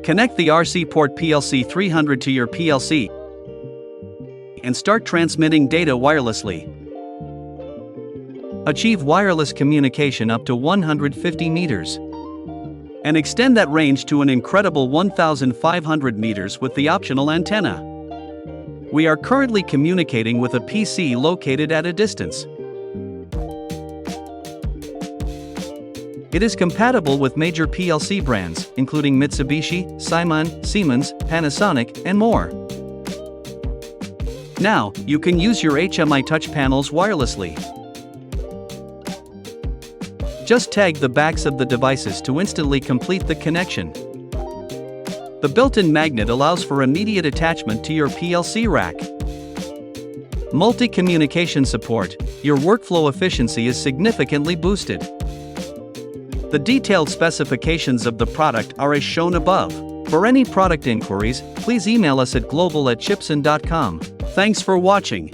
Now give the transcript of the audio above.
Connect the RCPORT-PLC300 to your PLC and start transmitting data wirelessly. Achieve wireless communication up to 150 meters. And extend that range to an incredible 1,500 meters with the optional antenna. We are currently communicating with a PC located at a distance. It is compatible with major PLC brands, including Mitsubishi, Simon, Siemens, Panasonic, and more. Now, you can use your HMI touch panels wirelessly. Just tag the backs of the devices to instantly complete the connection. The built-in magnet allows for immediate attachment to your PLC rack. Multi-communication support, your workflow efficiency is significantly boosted. The detailed specifications of the product are as shown above. For any product inquiries, please email us at global@chipsen.com. Thanks for watching.